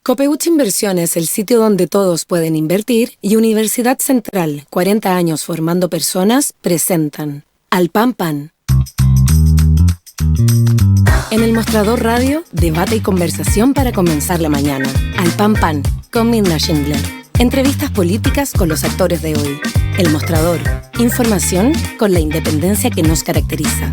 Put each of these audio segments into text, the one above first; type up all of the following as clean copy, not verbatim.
Copeuch Inversiones, el sitio donde todos pueden invertir, y Universidad Central, 40 años formando personas, presentan Al Pan Pan. En el Mostrador Radio, debate y conversación para comenzar la mañana. Al Pan Pan, con Mirna Schindler. Entrevistas políticas con los actores de hoy. El Mostrador, información con la independencia que nos caracteriza.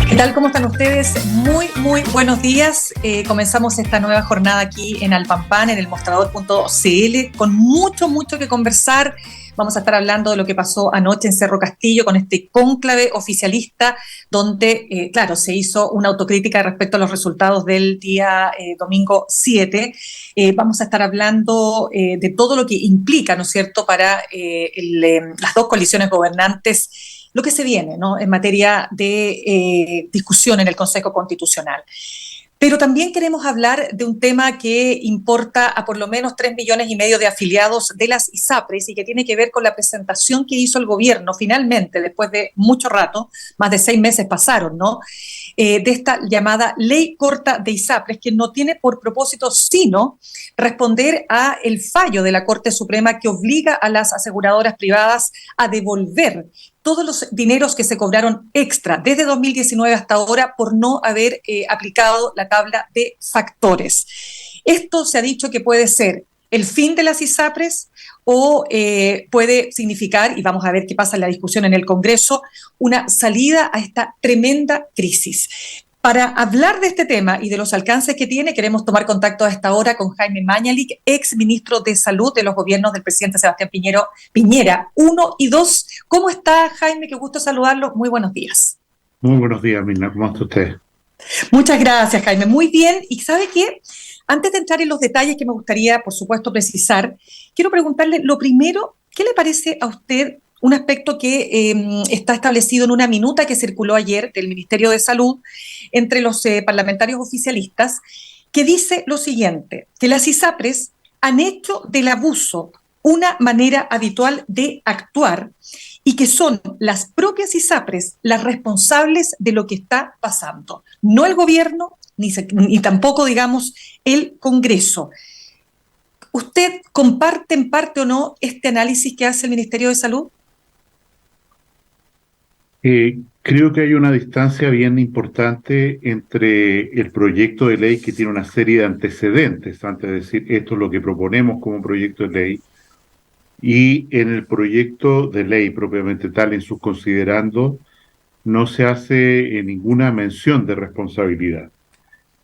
¿Qué tal? ¿Cómo están ustedes? Muy buenos días. Comenzamos esta nueva jornada aquí en Al Pan Pan, en el mostrador.cl, con mucho que conversar. Vamos a estar hablando de lo que pasó anoche en Cerro Castillo con este cónclave oficialista, donde, se hizo una autocrítica respecto a los resultados del día domingo 7. Vamos a estar hablando de todo lo que implica, ¿no es cierto?, para las dos coaliciones gobernantes, lo que se viene, ¿no?, en materia de discusión en el Consejo Constitucional. Pero también queremos hablar de un tema que importa a por lo menos 3,5 millones de afiliados de las ISAPRES y que tiene que ver con la presentación que hizo el gobierno finalmente, después de mucho rato, más de 6 meses pasaron, ¿no?, de esta llamada Ley Corta de ISAPRES, que no tiene por propósito sino responder a el fallo de la Corte Suprema que obliga a las aseguradoras privadas a devolver todos los dineros que se cobraron extra desde 2019 hasta ahora por no haber aplicado la tabla de factores. Esto se ha dicho que puede ser el fin de las ISAPRES o puede significar, y vamos a ver qué pasa en la discusión en el Congreso, una salida a esta tremenda crisis. Para hablar de este tema y de los alcances que tiene, queremos tomar contacto a esta hora con Jaime Mañalich, ex ministro de Salud de los gobiernos del presidente Sebastián Piñera 1 y 2. ¿Cómo está, Jaime? Qué gusto saludarlo. Muy buenos días. Muy buenos días, Mirna. ¿Cómo está usted? Muchas gracias, Jaime. Muy bien. ¿Y sabe qué? Antes de entrar en los detalles que me gustaría, por supuesto, precisar, quiero preguntarle lo primero, ¿qué le parece a usted un aspecto que está establecido en una minuta que circuló ayer del Ministerio de Salud entre los parlamentarios oficialistas, que dice lo siguiente, que las ISAPRES han hecho del abuso una manera habitual de actuar y que son las propias ISAPRES las responsables de lo que está pasando, no el gobierno ni tampoco, digamos, el Congreso. ¿Usted comparte en parte o no este análisis que hace el Ministerio de Salud? Creo que hay una distancia bien importante entre el proyecto de ley, que tiene una serie de antecedentes antes de decir esto es lo que proponemos como proyecto de ley, y en el proyecto de ley propiamente tal, en sus considerandos, no se hace ninguna mención de responsabilidad.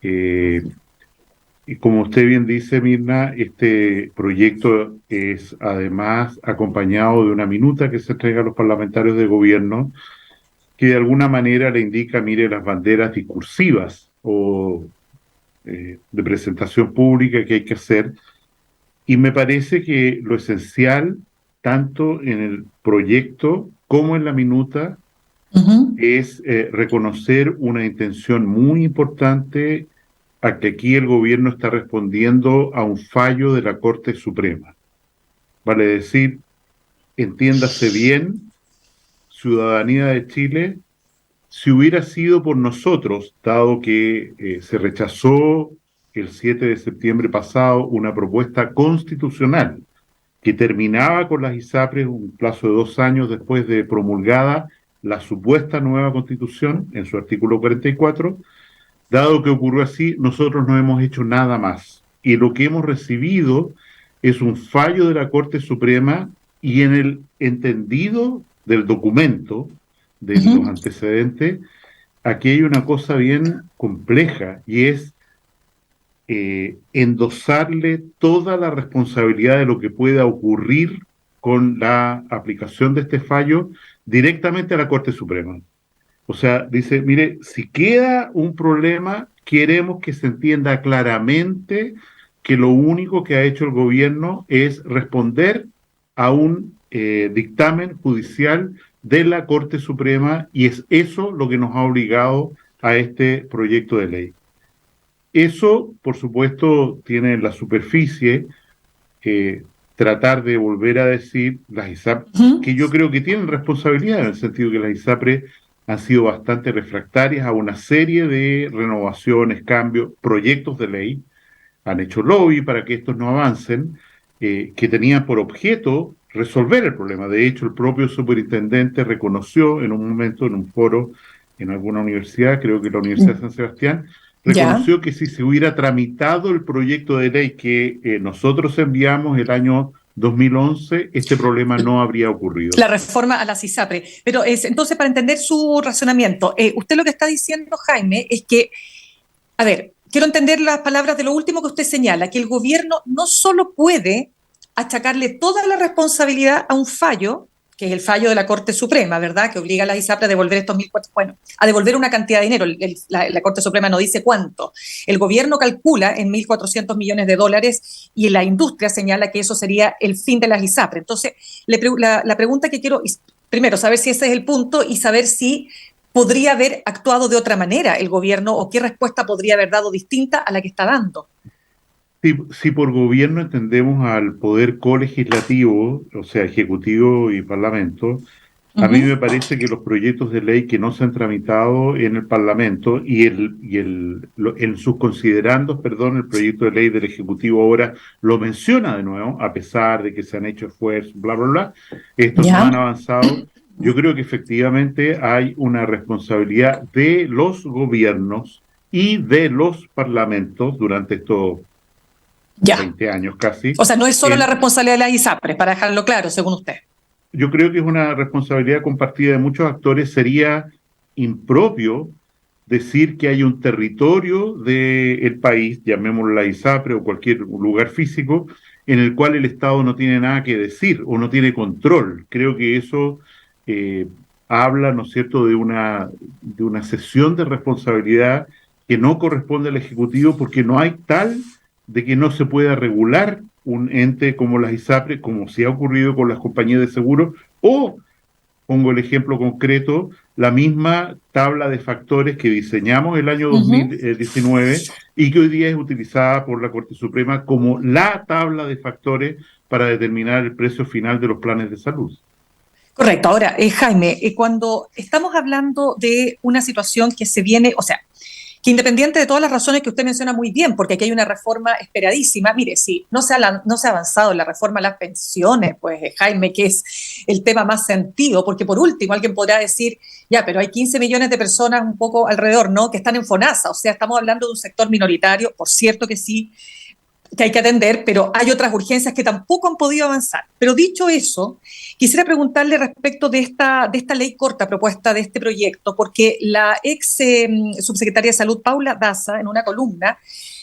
Y como usted bien dice, Mirna, este proyecto es además acompañado de una minuta que se entrega a los parlamentarios de gobierno, que de alguna manera le indica, mire, las banderas discursivas o de presentación pública que hay que hacer. Y me parece que lo esencial, tanto en el proyecto como en la minuta, es reconocer una intención muy importante a que aquí el gobierno está respondiendo a un fallo de la Corte Suprema. Vale decir, entiéndase bien, ciudadanía de Chile, si hubiera sido por nosotros, dado que se rechazó el 7 de septiembre pasado una propuesta constitucional que terminaba con las ISAPRES un plazo de 2 años después de promulgada la supuesta nueva Constitución en su artículo 44, dado que ocurrió así, nosotros no hemos hecho nada más. Y lo que hemos recibido es un fallo de la Corte Suprema, y en el entendido del documento, de los antecedentes, aquí hay una cosa bien compleja, y es endosarle toda la responsabilidad de lo que pueda ocurrir con la aplicación de este fallo directamente a la Corte Suprema. O sea, dice, mire, si queda un problema, queremos que se entienda claramente que lo único que ha hecho el gobierno es responder a un dictamen judicial de la Corte Suprema, y es eso lo que nos ha obligado a este proyecto de ley. Eso, por supuesto, tiene en la superficie tratar de volver a decir las ISAPRES, que yo creo que tienen responsabilidad, en el sentido que las ISAPRES han sido bastante refractarias a una serie de renovaciones, cambios, proyectos de ley, han hecho lobby para que estos no avancen, que tenían por objeto resolver el problema. De hecho, el propio superintendente reconoció en un momento, en un foro, en alguna universidad, creo que la Universidad de San Sebastián, reconoció que si se hubiera tramitado el proyecto de ley que nosotros enviamos el año 2011, este problema no habría ocurrido. La reforma a las ISAPRE. Pero entonces, para entender su razonamiento, usted lo que está diciendo, Jaime, es que, a ver, quiero entender las palabras de lo último que usted señala, que el gobierno no solo puede achacarle toda la responsabilidad a un fallo, que es el fallo de la Corte Suprema, ¿verdad?, que obliga a las ISAPRE a devolver estos 1.400, bueno, a devolver una cantidad de dinero. La Corte Suprema no dice cuánto. El gobierno calcula en 1.400 millones de dólares y la industria señala que eso sería el fin de las ISAPRE. Entonces, la pregunta que quiero, primero, saber si ese es el punto y saber si podría haber actuado de otra manera el gobierno o qué respuesta podría haber dado distinta a la que está dando. Si por gobierno entendemos al poder colegislativo, o sea, ejecutivo y parlamento, a mí me parece que los proyectos de ley que no se han tramitado en el Parlamento en sus considerandos, perdón, el proyecto de ley del Ejecutivo ahora lo menciona de nuevo, a pesar de que se han hecho esfuerzos, bla, bla, bla, estos no han avanzado. Yo creo que efectivamente hay una responsabilidad de los gobiernos y de los parlamentos durante estos 20 años casi. O sea, no es solo la responsabilidad de las ISAPRES, para dejarlo claro, según usted. Yo creo que es una responsabilidad compartida de muchos actores. Sería impropio decir que hay un territorio del país, llamémoslo la ISAPRE o cualquier lugar físico, en el cual el Estado no tiene nada que decir o no tiene control. Creo que eso habla, ¿no es cierto?, de una cesión de responsabilidad que no corresponde al Ejecutivo, porque no hay tal de que no se pueda regular un ente como las ISAPRE, como se ha ocurrido con las compañías de seguros, o, pongo el ejemplo concreto, la misma tabla de factores que diseñamos el año 2019 y que hoy día es utilizada por la Corte Suprema como la tabla de factores para determinar el precio final de los planes de salud. Correcto. Ahora, Jaime, cuando estamos hablando de una situación que se viene, o sea, que independiente de todas las razones que usted menciona muy bien, porque aquí hay una reforma esperadísima, mire, si no se ha avanzado en la reforma a las pensiones, pues Jaime, que es el tema más sentido, porque por último alguien podrá decir, ya, pero hay 15 millones de personas un poco alrededor, ¿no?, que están en FONASA, o sea, estamos hablando de un sector minoritario, por cierto que sí, que hay que atender, pero hay otras urgencias que tampoco han podido avanzar. Pero dicho eso, quisiera preguntarle respecto de esta ley corta propuesta de este proyecto, porque la ex subsecretaria de Salud, Paula Daza, en una columna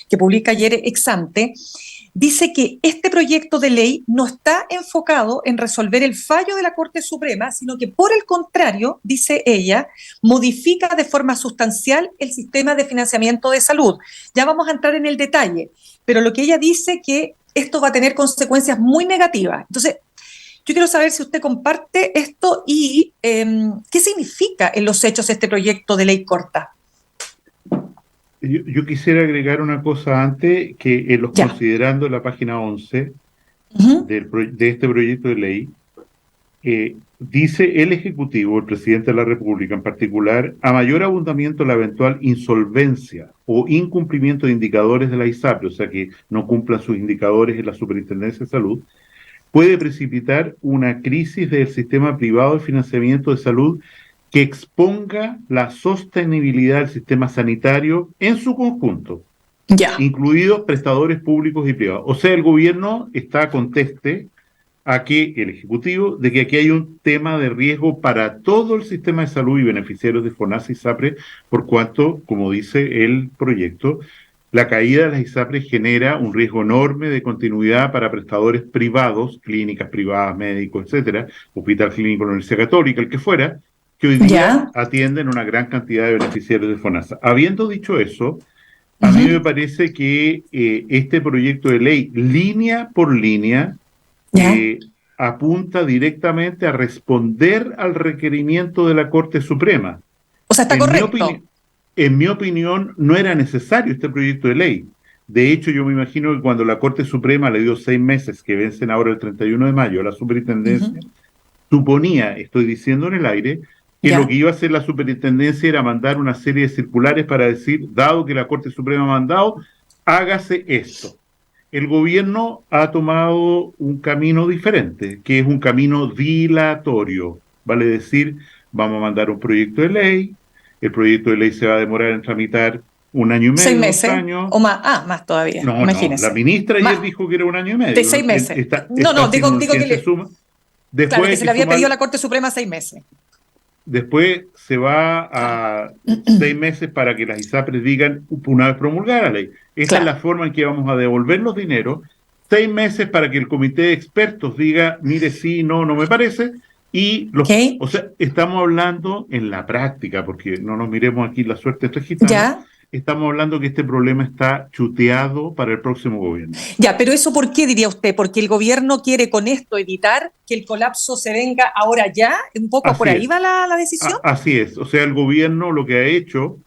que publica ayer ex ante, dice que este proyecto de ley no está enfocado en resolver el fallo de la Corte Suprema, sino que por el contrario, dice ella, modifica de forma sustancial el sistema de financiamiento de salud. Ya vamos a entrar en el detalle, pero lo que ella dice que esto va a tener consecuencias muy negativas. Entonces, yo quiero saber si usted comparte esto y qué significa en los hechos este proyecto de ley corta. Yo quisiera agregar una cosa antes, que en los considerando en la página 11 de este proyecto de ley, dice el Ejecutivo, el Presidente de la República en particular, a mayor abundamiento la eventual insolvencia o incumplimiento de indicadores de la ISAPRE, o sea que no cumplan sus indicadores en la Superintendencia de Salud, puede precipitar una crisis del sistema privado de financiamiento de salud que exponga la sostenibilidad del sistema sanitario en su conjunto, incluidos prestadores públicos y privados. O sea, el gobierno está conteste a que el Ejecutivo, de que aquí hay un tema de riesgo para todo el sistema de salud y beneficiarios de FONASA y ISAPRE, por cuanto, como dice el proyecto, la caída de las ISAPRE genera un riesgo enorme de continuidad para prestadores privados, clínicas privadas, médicos, etcétera, Hospital Clínico de la Universidad Católica, el que fuera, que hoy día atienden una gran cantidad de beneficiarios de FONASA. Habiendo dicho eso, a mí me parece que este proyecto de ley, línea por línea, apunta directamente a responder al requerimiento de la Corte Suprema. O sea, está correcto. En mi opinión, no era necesario este proyecto de ley. De hecho, yo me imagino que cuando la Corte Suprema le dio 6 meses, que vencen ahora el 31 de mayo, a la superintendencia, suponía, estoy diciendo en el aire, que lo ya, que iba a hacer la superintendencia era mandar una serie de circulares para decir, dado que la Corte Suprema ha mandado, hágase esto. El gobierno ha tomado un camino diferente, que es un camino dilatorio. Vale decir, vamos a mandar un proyecto de ley, el proyecto de ley se va a demorar en tramitar 1 año y medio, 6 meses 2 años. o más. Ah, más todavía, No, la imagínese. ministra ayer Más dijo que era 1 año y de medio. 6 meses. No, Está no, sin digo que urgencia suma. claro, Después que hay se que le había pedido a sumar. la Corte Suprema 6 meses. Después se va Claro, a 6 meses para que las ISAPRES digan, una vez promulgada la ley, esta es la claro. forma en que vamos a devolver los dineros, 6 meses para que el comité de expertos diga, mire, sí, no, no me parece, ¿Ok? o sea, estamos hablando en la práctica, porque no nos miremos aquí la suerte de estos gitanos, Ya. estamos hablando que este problema está chuteado para el próximo gobierno. Ya, pero eso ¿por qué diría usted? ¿Porque el gobierno quiere con esto evitar que el colapso se venga ahora ya? ¿Un poco por Así ahí es, va la decisión? así es, o sea, el gobierno lo que ha hecho.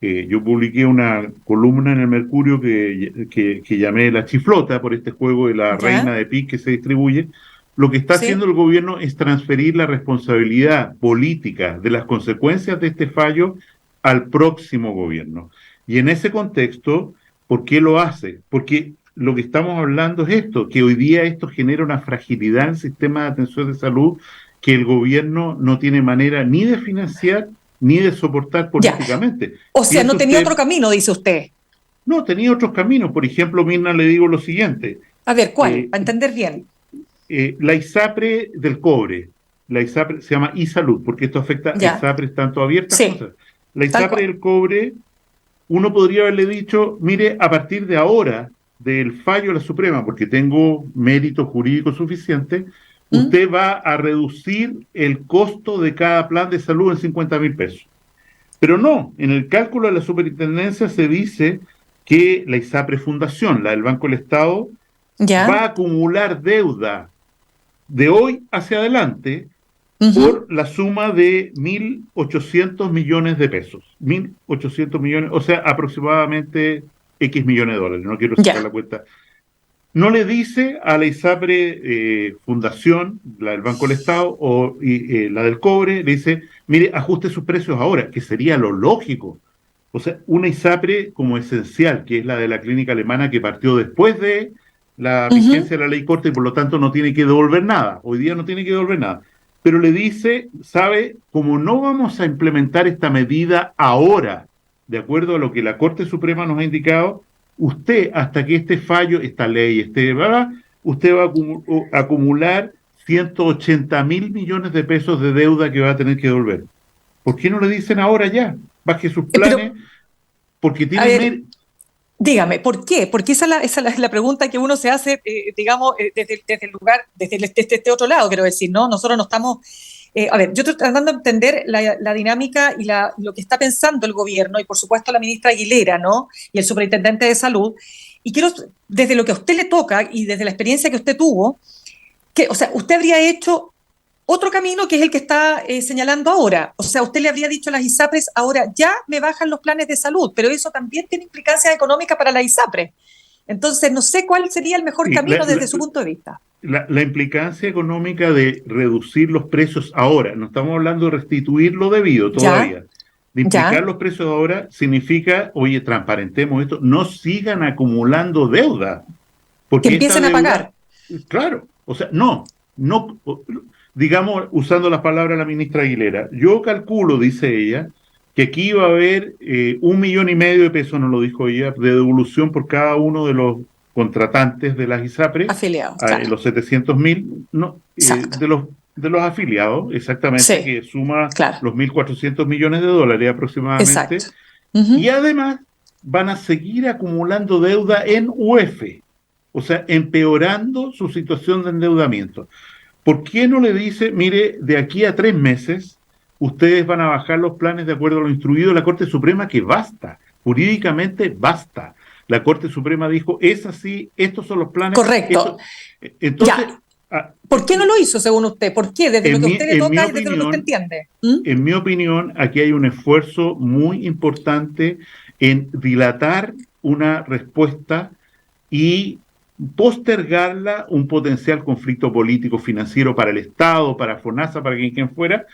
Yo publiqué una columna en el Mercurio que llamé La Chiflota por este juego de la reina ¿Ya? de PIC que se distribuye. Lo que está haciendo ¿Sí? el gobierno es transferir la responsabilidad política de las consecuencias de este fallo al próximo gobierno. Y en ese contexto, ¿por qué lo hace? Porque lo que estamos hablando es esto, que hoy día esto genera una fragilidad en el sistema de atención de salud que el gobierno no tiene manera ni de financiar ni de soportar Ya. políticamente. O sea, Piense no tenía usted, otro camino, dice usted. no, tenía otros caminos. Por ejemplo, Mirna, le digo lo siguiente. A ver, ¿cuál? Eh, Para entender bien. la ISAPRE del cobre, la ISAPRE se llama ISalud, porque esto afecta a Ya. ISAPRES tanto abiertas como Sí, cerradas. La tal ISAPRE cual. del cobre, uno podría haberle dicho, mire, a partir de ahora, del fallo de la Suprema, porque tengo mérito jurídico suficiente, ¿Mm? usted va a reducir el costo de cada plan de salud en 50.000 pesos. Pero no, en el cálculo de la superintendencia se dice que la ISAPRE Fundación, la del Banco del Estado, va a Ya. acumular deuda de hoy hacia adelante Ujú. por la suma de 1.800 millones de pesos. 1.800 millones, o sea, aproximadamente X millones de dólares. No quiero sacar la Ya. cuenta. No le dice a la ISAPRE Fundación, la del Banco del Estado la del cobre, le dice, mire, ajuste sus precios ahora, que sería lo lógico. O sea, una ISAPRE como esencial, que es la de la clínica alemana que partió después de la Ujú. vigencia de la ley corta y por lo tanto no tiene que devolver nada. Hoy día no tiene que devolver nada. Pero le dice, sabe, como no vamos a implementar esta medida ahora, de acuerdo a lo que la Corte Suprema nos ha indicado, usted, hasta que este fallo, esta ley, usted va a acumular 180.000 millones de pesos de deuda que va a tener que devolver. ¿Por qué no le dicen ahora ya? Baje sus planes, Pero, porque a tiene ver, dígame, ¿por qué? Porque esa es la pregunta que uno se hace, digamos, desde el lugar, desde este otro lado, quiero decir, ¿no? Nosotros no estamos. A ver, yo estoy tratando de entender la dinámica y lo que está pensando el gobierno y, por supuesto, la ministra Aguilera, ¿no? Y el superintendente de salud. Y quiero, desde lo que a usted le toca y desde la experiencia que usted tuvo, o sea, usted habría hecho otro camino que es el que está señalando ahora. O sea, usted le habría dicho a las ISAPRES, ahora ya me bajan los planes de salud, pero eso también tiene implicancias económicas para las ISAPRES. Entonces, no sé cuál sería el mejor sí, camino desde su punto de vista. la implicancia económica de reducir los precios ahora, no estamos hablando de restituir lo debido Ya, todavía, de implicar ya, los precios ahora significa, oye, transparentemos esto, no sigan acumulando deuda, que porque esta empiecen a deuda, pagar. claro, o sea, no, digamos, usando las palabras de la ministra Aguilera, yo calculo, dice ella, que aquí va a haber 1,5 millones de pesos, no lo dijo ella, de devolución por cada uno de los contratantes de las ISAPRE, Afiliados, claro. los 700.000, no, Exacto. de los afiliados, exactamente, Sí, que suma claro. los 1.400 millones de dólares Exacto. aproximadamente, y Ujú. además van a seguir acumulando deuda en UEF, o sea, empeorando su situación de endeudamiento. ¿Por qué no le dice, mire, de aquí a 3 meses, ustedes van a bajar los planes de acuerdo a lo instruido de la Corte Suprema, que basta, jurídicamente basta? La Corte Suprema dijo, es así, estos son los planes, Correcto. entonces, Ya. ¿Por qué no lo hizo según usted? ¿Por qué? Desde lo que a usted le en mi toca y desde lo que usted opinión, entiende. ¿Mm? aquí hay un esfuerzo muy importante en dilatar una respuesta y postergarla un potencial conflicto político financiero para el Estado, para FONASA, para quien fuera,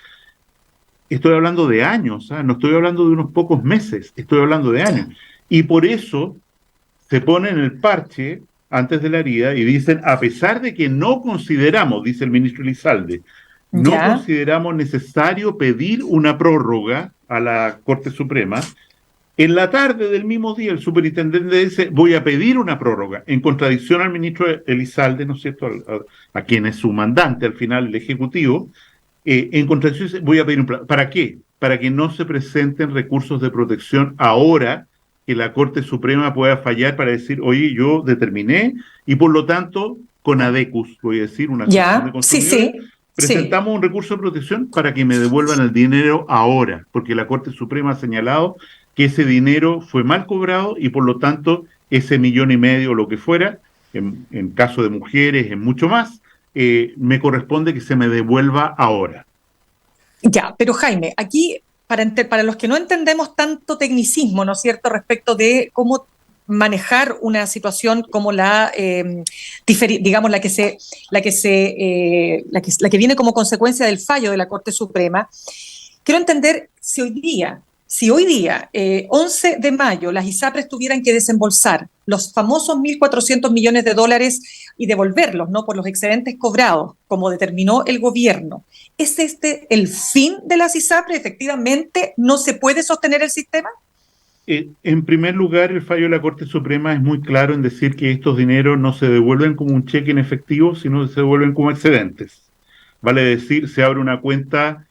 estoy hablando de años, ¿ah? No estoy hablando de unos pocos meses, estoy hablando de años. Y por eso se ponen el parche antes de la herida y dicen, a pesar de que no consideramos, dice el ministro Elizalde, no Ya, consideramos necesario pedir una prórroga a la Corte Suprema. En la tarde del mismo día, el superintendente dice, voy a pedir una prórroga, en contradicción al ministro Elizalde, ¿no es cierto?, a quien es su mandante al final, el Ejecutivo, en contradicción dice, voy a pedir un plan. ¿Para qué? Para que no se presenten recursos de protección ahora que la Corte Suprema pueda fallar para decir, oye, yo determiné, y por lo tanto, con ADECUS, voy a decir, una asociación de ya, sí, consumidores, sí, sí. presentamos un recurso de protección para que me devuelvan el dinero ahora, porque la Corte Suprema ha señalado que ese dinero fue mal cobrado y por lo tanto ese 1,5 millones o lo que fuera, en caso de mujeres, en mucho más, me corresponde que se me devuelva ahora. Ya, pero Jaime, aquí para los que no entendemos tanto tecnicismo, ¿no es cierto?, respecto de cómo manejar una situación como digamos, la que viene como consecuencia del fallo de la Corte Suprema, quiero entender si hoy día, 11 de mayo, las ISAPRES tuvieran que desembolsar los famosos 1.400 millones de dólares y devolverlos, ¿no?, por los excedentes cobrados, como determinó el gobierno. ¿Es este el fin de las ISAPRES? ¿Efectivamente no se puede sostener el sistema? En primer lugar, el fallo de la Corte Suprema es muy claro en decir que estos dineros no se devuelven como un cheque en efectivo, sino que se devuelven como excedentes. Vale decir, se abre una cuenta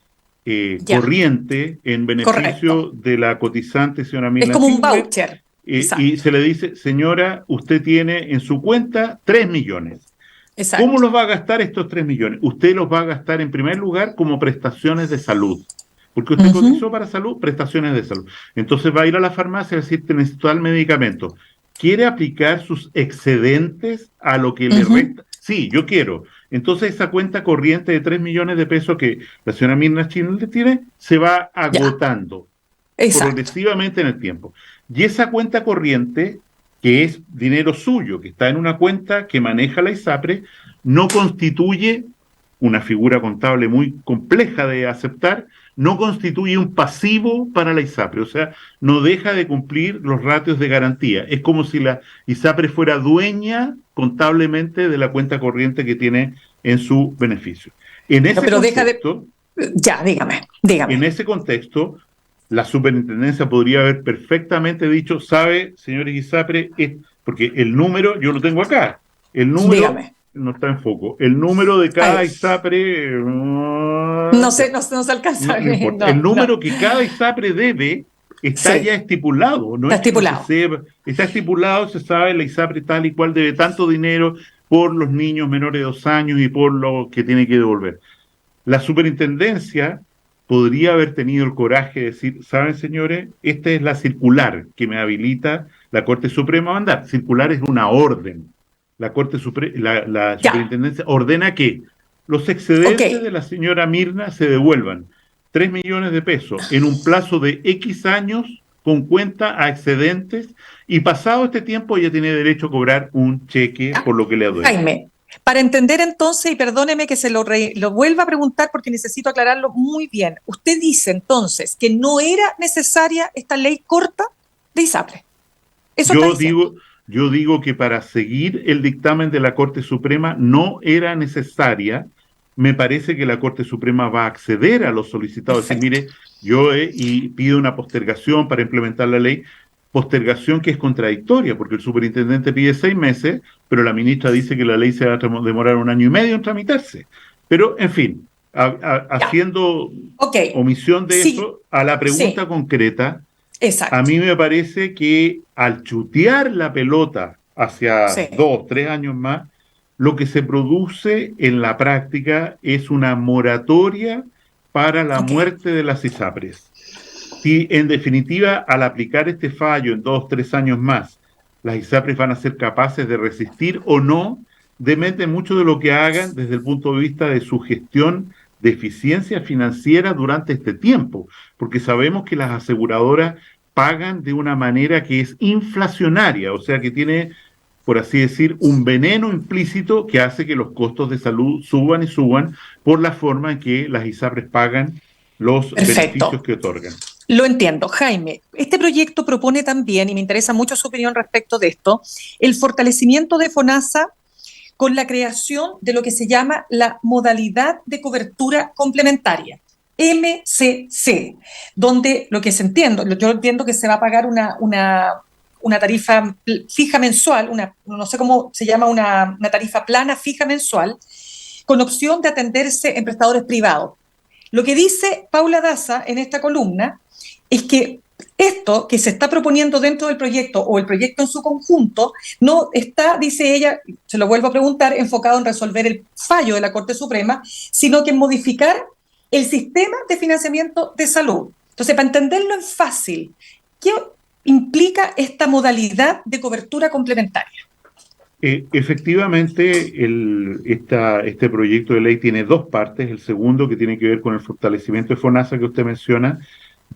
Ya, corriente en beneficio correcto. de la cotizante señora Es Mirna como un Schindler, voucher. y Exacto, se le dice, señora, usted tiene en su cuenta 3 millones. ¿Cómo exacto. los va a gastar estos 3 millones? Usted los va a gastar en primer lugar como prestaciones de salud. Porque usted cotizó Ujú, para salud, prestaciones de salud. Entonces va a ir a la farmacia y decir, necesito tal medicamento. ¿Quiere aplicar sus excedentes a lo que le ujú. resta? Sí, yo quiero. Entonces esa cuenta corriente de 3 millones de pesos que la señora Mirna Schindler tiene, se va Ya, agotando exacto. progresivamente en el tiempo. Y esa cuenta corriente, que es dinero suyo, que está en una cuenta que maneja la ISAPRE, no constituye una figura contable muy compleja de aceptar, no constituye un pasivo para la ISAPRE, o sea, no deja de cumplir los ratios de garantía. Es como si la ISAPRE fuera dueña contablemente de la cuenta corriente que tiene en su beneficio. En Claro, ese pero deja de... contexto, Ya, dígame, en dígame. ese contexto, la superintendencia podría haber perfectamente dicho, sabe, señores ISAPRE, porque el número, yo lo tengo acá, el número Dígame. no está en foco, el número de Ahí. cada ISAPRE, No sé, ya, no se alcanza a no ver. importa, el No, no. número que cada ISAPRE debe está ya Sí, estipulado, no está es que no se estipulado. sepa, está estipulado, se sabe, la ISAPRE tal y cual debe tanto dinero por los niños menores de 2 años y por lo que tiene que devolver. La superintendencia podría haber tenido el coraje de decir, ¿saben, señores? Esta es la circular que me habilita la Corte Suprema a mandar. Circular es una orden. La Ya, superintendencia ordena que los ok. excedentes de la señora Mirna se devuelvan 3 millones de pesos en un plazo de X años con cuenta a excedentes y pasado este tiempo ella tiene derecho a cobrar un cheque Ya. por lo que le adeuda. Jaime, para entender entonces, y perdóneme que lo vuelva a preguntar porque necesito aclararlo muy bien. Usted dice entonces que no era necesaria esta ley corta de ISAPRE. Eso está Yo diciendo. digo, yo digo que para seguir el dictamen de la Corte Suprema no era necesaria. Me parece que la Corte Suprema va a acceder a los solicitados, decir, Perfecto. mire, y pido una postergación para implementar la ley, postergación que es contradictoria, porque el superintendente pide 6 meses, pero la ministra dice que la ley se va a demorar 1 año y medio en tramitarse. Pero, en fin, Ya. haciendo Ok. omisión de Sí, eso, a la sí, pregunta concreta, a exacto. mí me parece que al chutear la pelota hacia Sí. 2, 3 años más, lo que se produce en la práctica es una moratoria para la Ok. muerte de las ISAPRES. Si en definitiva, al aplicar este fallo en 2, 3 años más, las ISAPRES van a ser capaces de resistir o no, depende mucho de lo que hagan desde el punto de vista de su gestión de eficiencia financiera durante este tiempo, porque sabemos que las aseguradoras pagan de una manera que es inflacionaria, o sea que tiene, por así decir, un veneno implícito que hace que los costos de salud suban y suban por la forma en que las ISAPRES pagan los Perfecto. beneficios que otorgan. Lo entiendo. Jaime, este proyecto propone también, y me interesa mucho su opinión respecto de esto, el fortalecimiento de FONASA con la creación de lo que se llama la modalidad de cobertura complementaria, MCC, donde lo que yo entiendo que se va a pagar una tarifa fija mensual, no sé cómo se llama, una tarifa plana fija mensual, con opción de atenderse en prestadores privados. Lo que dice Paula Daza en esta columna es que esto que se está proponiendo dentro del proyecto o el proyecto en su conjunto no está, dice ella, se lo vuelvo a preguntar, enfocado en resolver el fallo de la Corte Suprema, sino que en modificar el sistema de financiamiento de salud. Entonces, para entenderlo en fácil, ¿qué implica esta modalidad de cobertura complementaria? Efectivamente, este proyecto de ley tiene dos partes. El segundo, que tiene que ver con el fortalecimiento de FONASA que usted menciona,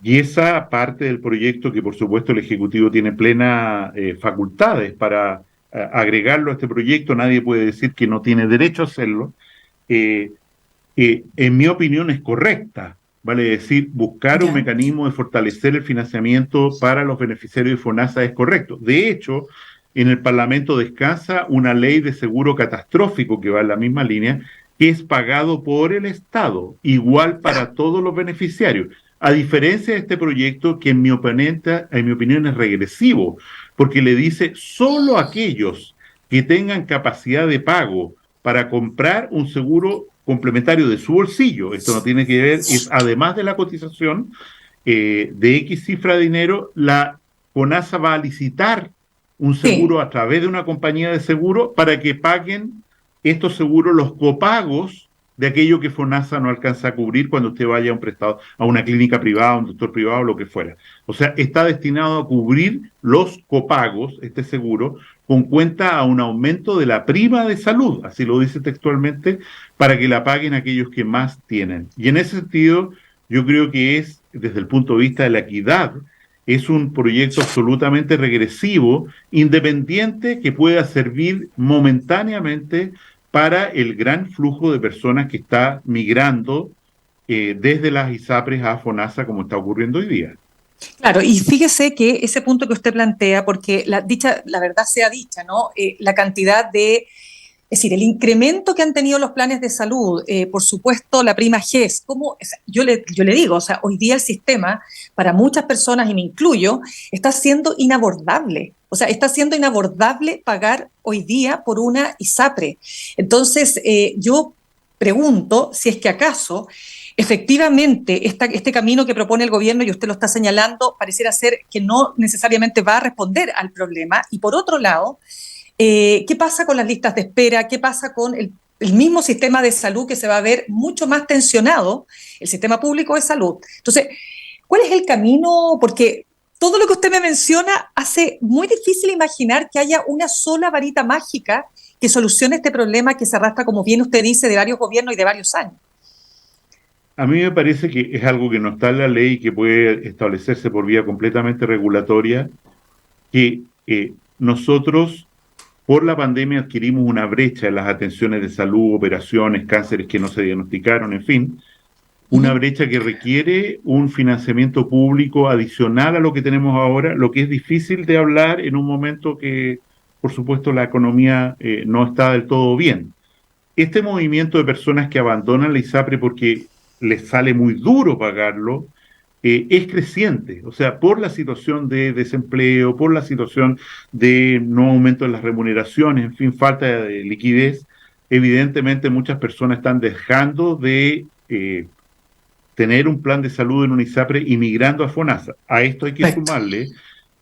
y esa parte del proyecto que por supuesto el Ejecutivo tiene plenas facultades para agregarlo a este proyecto. Nadie puede decir que no tiene derecho a hacerlo. En mi opinión es correcta, vale decir, buscar un mecanismo de fortalecer el financiamiento para los beneficiarios de FONASA es correcto. De hecho, en el Parlamento descansa una ley de seguro catastrófico que va en la misma línea, que es pagado por el Estado, igual para todos los beneficiarios. A diferencia de este proyecto, que en mi opinión es regresivo, porque le dice solo aquellos que tengan capacidad de pago para comprar un seguro complementario de su bolsillo. Esto no tiene que ver, es además de la cotización de X cifra de dinero, la FONASA va a licitar un seguro a través de una compañía de seguro para que paguen estos seguros los copagos de aquello que FONASA no alcanza a cubrir cuando usted vaya a un prestado, a una clínica privada, a un doctor privado, lo que fuera. O sea, está destinado a cubrir los copagos, este seguro, con cuenta a un aumento de la prima de salud, así lo dice textualmente, para que la paguen aquellos que más tienen. Y en ese sentido, yo creo que es, desde el punto de vista de la equidad, es un proyecto absolutamente regresivo, independiente, que pueda servir momentáneamente para el gran flujo de personas que está migrando desde las ISAPRES a FONASA, como está ocurriendo hoy día. Claro, y fíjese que ese punto que usted plantea, porque la verdad sea dicha, ¿no? La cantidad de, es decir, el incremento que han tenido los planes de salud, por supuesto, la prima GES, como yo le digo, o sea, hoy día el sistema, para muchas personas, y me incluyo, está siendo inabordable. O sea, está siendo inabordable pagar hoy día por una ISAPRE. Entonces, yo pregunto si es que acaso efectivamente este camino que propone el gobierno, y usted lo está señalando, pareciera ser que no necesariamente va a responder al problema. Y por otro lado, ¿qué pasa con las listas de espera? ¿Qué pasa con el mismo sistema de salud, que se va a ver mucho más tensionado, el sistema público de salud? Entonces, ¿cuál es el camino? Porque todo lo que usted me menciona hace muy difícil imaginar que haya una sola varita mágica que solucione este problema que se arrastra, como bien usted dice, de varios gobiernos y de varios años. A mí me parece que es algo que no está en la ley, que puede establecerse por vía completamente regulatoria, que nosotros por la pandemia adquirimos una brecha en las atenciones de salud, operaciones, cánceres que no se diagnosticaron, en fin, una brecha que requiere un financiamiento público adicional a lo que tenemos ahora, lo que es difícil de hablar en un momento que, por supuesto, la economía no está del todo bien. Este movimiento de personas que abandonan la ISAPRE porque les sale muy duro pagarlo, es creciente. O sea, por la situación de desempleo, por la situación de no aumento en las remuneraciones, en fin, falta de liquidez, evidentemente muchas personas están dejando de tener un plan de salud en una ISAPRE y migrando a FONASA. A esto hay que sumarle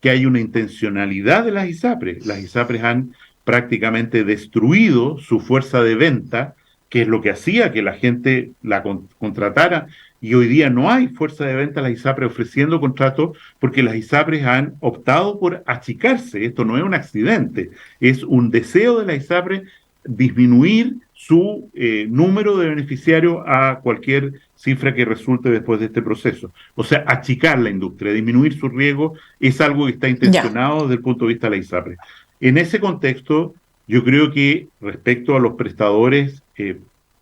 que hay una intencionalidad de las ISAPRES. Las ISAPRES han prácticamente destruido su fuerza de venta, que es lo que hacía que la gente la contratara, y hoy día no hay fuerza de venta a las ISAPRES ofreciendo contratos, porque las ISAPRES han optado por achicarse. Esto no es un accidente, es un deseo de las ISAPRES disminuir su número de beneficiarios a cualquier cifra que resulte después de este proceso. O sea, achicar la industria, disminuir su riesgo, es algo que está intencionado desde el punto de vista de la ISAPRES. En ese contexto, yo creo que respecto a los prestadores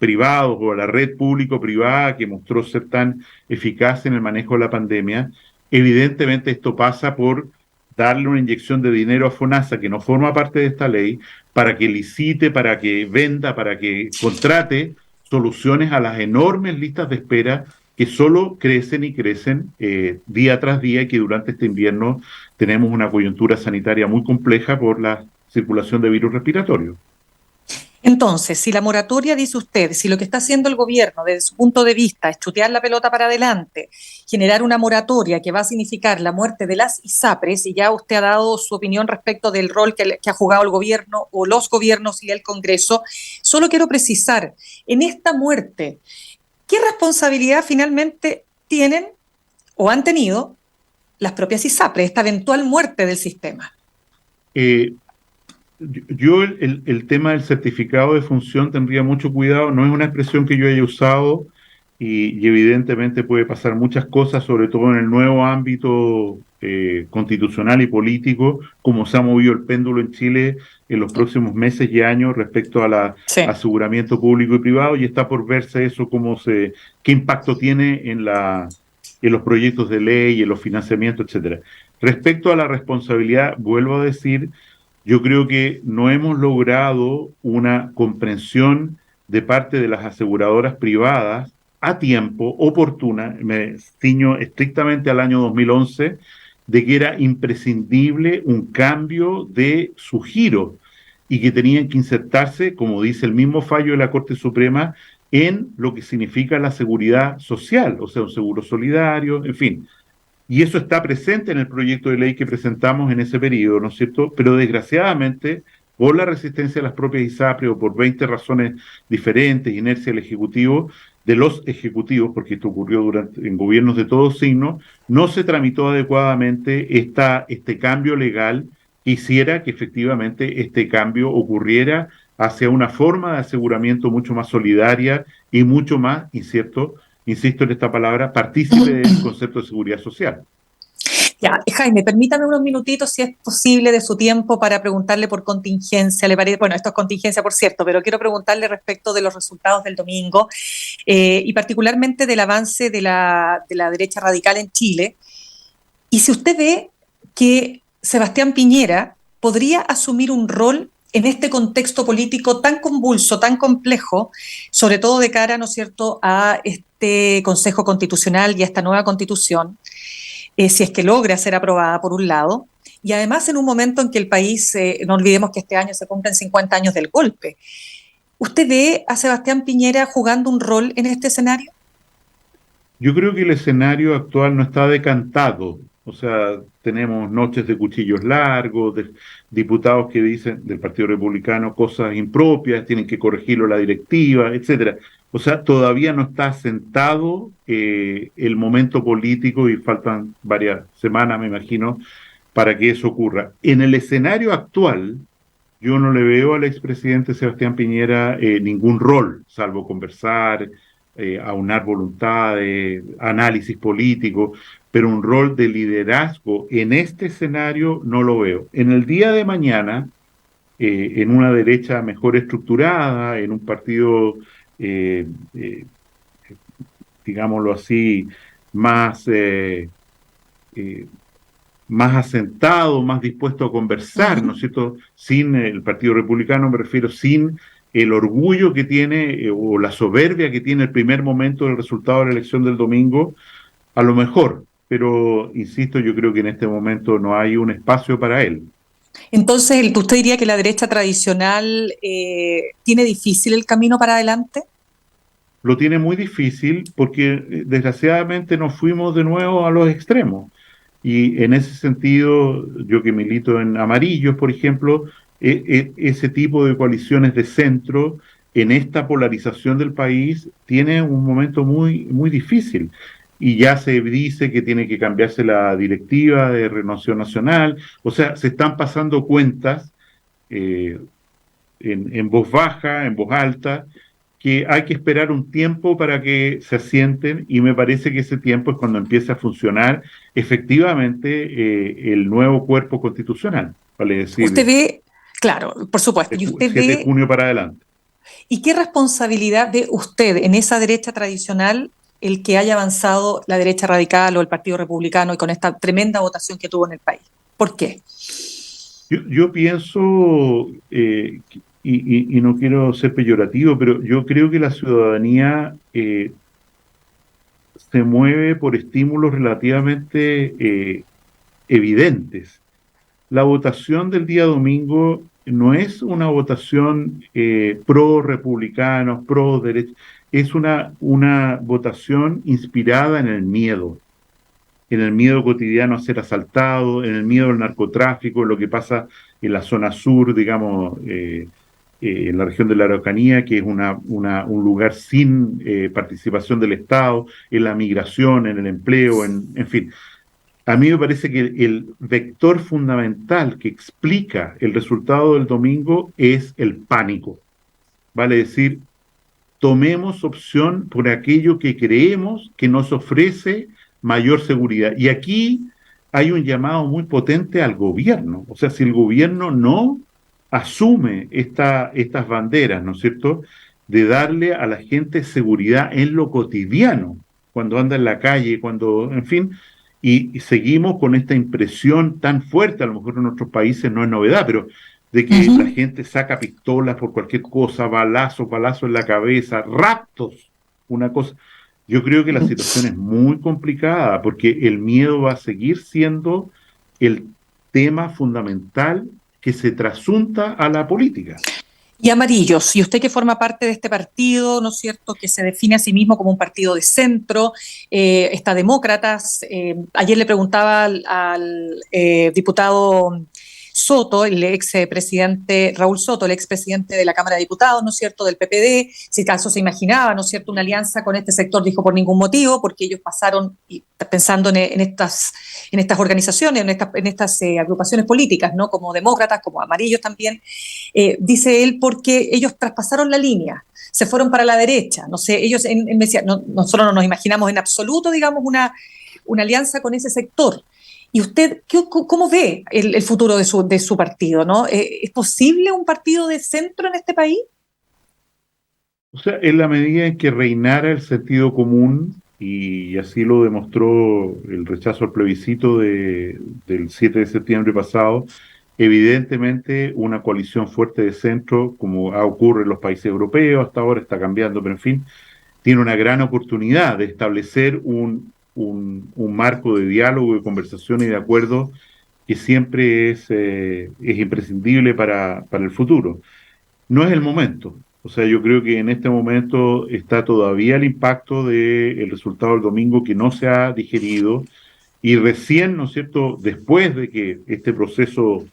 privados o a la red público-privada que mostró ser tan eficaz en el manejo de la pandemia. Evidentemente esto pasa por darle una inyección de dinero a FONASA, que no forma parte de esta ley, para que licite, para que venda, para que contrate soluciones a las enormes listas de espera que solo crecen y crecen día tras día, y que durante este invierno tenemos una coyuntura sanitaria muy compleja por la circulación de virus respiratorios. Entonces, si la moratoria, dice usted, si lo que está haciendo el gobierno desde su punto de vista es chutear la pelota para adelante, generar una moratoria que va a significar la muerte de las ISAPRES, y ya usted ha dado su opinión respecto del rol que ha jugado el gobierno o los gobiernos y el Congreso, solo quiero precisar, en esta muerte, ¿qué responsabilidad finalmente tienen o han tenido las propias ISAPRES, esta eventual muerte del sistema? Yo el tema del certificado de función tendría mucho cuidado, no es una expresión que yo haya usado, y evidentemente puede pasar muchas cosas, sobre todo en el nuevo ámbito constitucional y político, como se ha movido el péndulo en Chile en los próximos meses y años respecto al aseguramiento público y privado, y está por verse eso, qué impacto tiene en los proyectos de ley, en los financiamientos, etcétera. Respecto a la responsabilidad, vuelvo a decir, yo creo que no hemos logrado una comprensión de parte de las aseguradoras privadas a tiempo, oportuna, me ciño estrictamente al año 2011, de que era imprescindible un cambio de su giro y que tenían que insertarse, como dice el mismo fallo de la Corte Suprema, en lo que significa la seguridad social, o sea, un seguro solidario, en fin. Y eso está presente en el proyecto de ley que presentamos en ese periodo, ¿no es cierto? Pero desgraciadamente, por la resistencia de las propias ISAPRES o por 20 razones diferentes, inercia del Ejecutivo, de los ejecutivos, porque esto ocurrió en gobiernos de todo signo, no se tramitó adecuadamente este cambio legal que hiciera que efectivamente este cambio ocurriera hacia una forma de aseguramiento mucho más solidaria y mucho más, insisto en esta palabra, partícipe del concepto de seguridad social. Ya, Jaime, permítame unos minutitos, si es posible, de su tiempo para preguntarle por contingencia. ¿Le parece? Bueno, esto es contingencia, por cierto, pero quiero preguntarle respecto de los resultados del domingo y particularmente del avance de la derecha radical en Chile. Y si usted ve que Sebastián Piñera podría asumir un rol en este contexto político tan convulso, tan complejo, sobre todo de cara, ¿no es cierto?, a este Consejo Constitucional y a esta nueva Constitución, si es que logra ser aprobada, por un lado, y además en un momento en que el país, no olvidemos que este año se cumplen 50 años del golpe. ¿Usted ve a Sebastián Piñera jugando un rol en este escenario? Yo creo que el escenario actual no está decantado. O sea, tenemos noches de cuchillos largos, de diputados que dicen del Partido Republicano cosas impropias, tienen que corregirlo la directiva, etcétera. O sea, todavía no está asentado el momento político y faltan varias semanas, me imagino, para que eso ocurra. En el escenario actual, yo no le veo al expresidente Sebastián Piñera ningún rol, salvo conversar, aunar voluntades, análisis político, pero un rol de liderazgo en este escenario no lo veo. En el día de mañana, en una derecha mejor estructurada, en un partido, digámoslo así, más, más asentado, más dispuesto a conversar, ¿no es cierto? Sin el Partido Republicano, me refiero, sin el orgullo que tiene o la soberbia que tiene el primer momento del resultado de la elección del domingo, a lo mejor, pero insisto, yo creo que en este momento no hay un espacio para él. Entonces, ¿usted diría que la derecha tradicional tiene difícil el camino para adelante? Lo tiene muy difícil porque desgraciadamente nos fuimos de nuevo a los extremos. Y en ese sentido, yo que milito en Amarillos, por ejemplo, ese tipo de coaliciones de centro en esta polarización del país tiene un momento muy, muy difícil. Y ya se dice que tiene que cambiarse la directiva de Renovación Nacional. O sea, se están pasando cuentas en voz baja, en voz alta, que hay que esperar un tiempo para que se asienten, y me parece que ese tiempo es cuando empieza a funcionar efectivamente el nuevo cuerpo constitucional, vale decir. Usted ve, claro, por supuesto, y usted 7 de ve, junio para adelante. ¿Y qué responsabilidad ve usted en esa derecha tradicional el que haya avanzado la derecha radical o el Partido Republicano y con esta tremenda votación que tuvo en el país? ¿Por qué? Yo pienso, y no quiero ser peyorativo, pero yo creo que la ciudadanía se mueve por estímulos relativamente evidentes. La votación del día domingo no es una votación pro republicanos, pro derecha, es una votación inspirada en el miedo cotidiano a ser asaltado, en el miedo al narcotráfico, en lo que pasa en la zona sur, digamos, en la región de la Araucanía, que es un lugar sin participación del Estado, en la migración, en el empleo, en fin. A mí me parece que el vector fundamental que explica el resultado del domingo es el pánico. Vale decir, tomemos opción por aquello que creemos que nos ofrece mayor seguridad. Y aquí hay un llamado muy potente al gobierno. O sea, si el gobierno no asume estas banderas, ¿no es cierto?, de darle a la gente seguridad en lo cotidiano, cuando anda en la calle, cuando, en fin, y seguimos con esta impresión tan fuerte, a lo mejor en otros países no es novedad, pero de que la gente saca pistolas por cualquier cosa, balazos en la cabeza, raptos, una cosa. Yo creo que la situación es muy complicada porque el miedo va a seguir siendo el tema fundamental que se trasunta a la política. Y Amarillos, y usted que forma parte de este partido, ¿no es cierto?, que se define a sí mismo como un partido de centro, está Demócratas. Ayer le preguntaba al diputado Soto, el expresidente Raúl Soto, el expresidente de la Cámara de Diputados, ¿no es cierto?, del PPD, si acaso se imaginaba, ¿no es cierto?, una alianza con este sector. Dijo por ningún motivo, porque ellos pasaron, pensando en estas organizaciones, en estas agrupaciones políticas, ¿no?, como Demócratas, como Amarillos también, dice él, porque ellos traspasaron la línea, se fueron para la derecha. No sé, ellos, él me decía, nosotros no nos imaginamos en absoluto, digamos, una alianza con ese sector. ¿Y usted cómo ve el futuro de su partido, ¿no? ¿Es posible un partido de centro en este país? O sea, en la medida en que reinara el sentido común, y así lo demostró el rechazo al plebiscito del 7 de septiembre pasado, evidentemente una coalición fuerte de centro, como ocurre en los países europeos, hasta ahora está cambiando, pero en fin, tiene una gran oportunidad de establecer un marco de diálogo, de conversación y de acuerdo que siempre es imprescindible para el futuro. No es el momento. O sea, yo creo que en este momento está todavía el impacto del resultado del domingo que no se ha digerido, y recién, ¿no es cierto?, después de que este proceso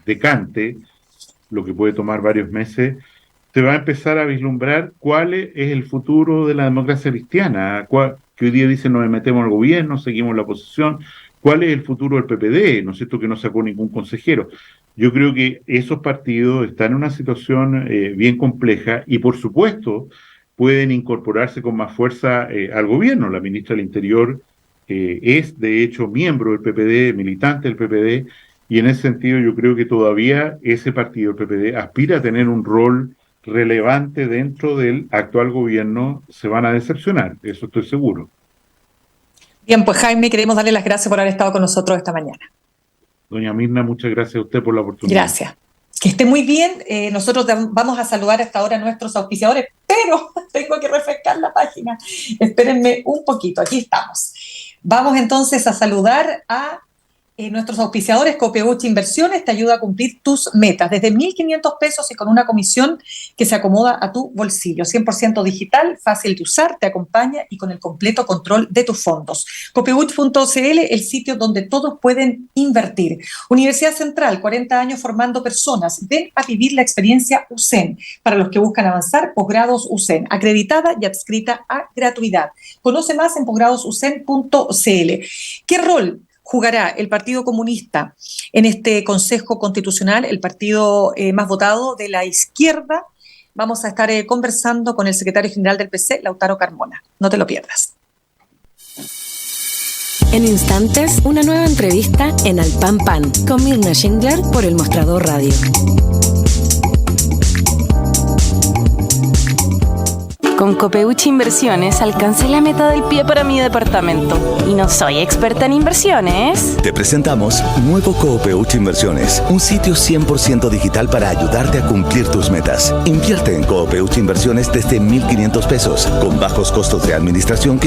decante, lo que puede tomar varios meses, se va a empezar a vislumbrar cuál es el futuro de la democracia cristiana, que hoy día dicen nos metemos al gobierno, seguimos la oposición, cuál es el futuro del PPD, ¿no es cierto?, que no sacó ningún consejero. Yo creo que esos partidos están en una situación bien compleja y, por supuesto, pueden incorporarse con más fuerza al gobierno. La ministra del Interior es, de hecho, miembro del PPD, militante del PPD, y en ese sentido yo creo que todavía ese partido, el PPD, aspira a tener un rol relevante dentro del actual gobierno. Se van a decepcionar, eso estoy seguro. Bien, pues Jaime, queremos darle las gracias por haber estado con nosotros esta mañana. Doña Mirna, muchas gracias a usted por la oportunidad. Gracias. Que esté muy bien. Nosotros vamos a saludar hasta ahora a nuestros auspiciadores, pero tengo que refrescar la página. Espérenme un poquito, aquí estamos. Vamos entonces a saludar a nuestros auspiciadores. Copeuch Inversiones te ayuda a cumplir tus metas desde 1.500 pesos y con una comisión que se acomoda a tu bolsillo. 100% digital, fácil de usar, te acompaña y con el completo control de tus fondos. Copeuch.cl, el sitio donde todos pueden invertir. Universidad Central, 40 años formando personas. Ven a vivir la experiencia USEN para los que buscan avanzar. Posgrados USEN, acreditada y adscrita a gratuidad. Conoce más en posgradosusen.cl. ¿Qué rol jugará el Partido Comunista en este Consejo Constitucional, el partido más votado de la izquierda? Vamos a estar conversando con el secretario general del PC, Lautaro Carmona. No te lo pierdas. En instantes, una nueva entrevista en Al Pan Pan con Mirna Schindler por El Mostrador Radio. Con Copeuchi Inversiones alcancé la meta del pie para mi departamento. Y no soy experta en inversiones. Te presentamos Nuevo Copeuchi Inversiones, un sitio 100% digital para ayudarte a cumplir tus metas. Invierte en Copeuchi Inversiones desde 1.500 pesos, con bajos costos de administración que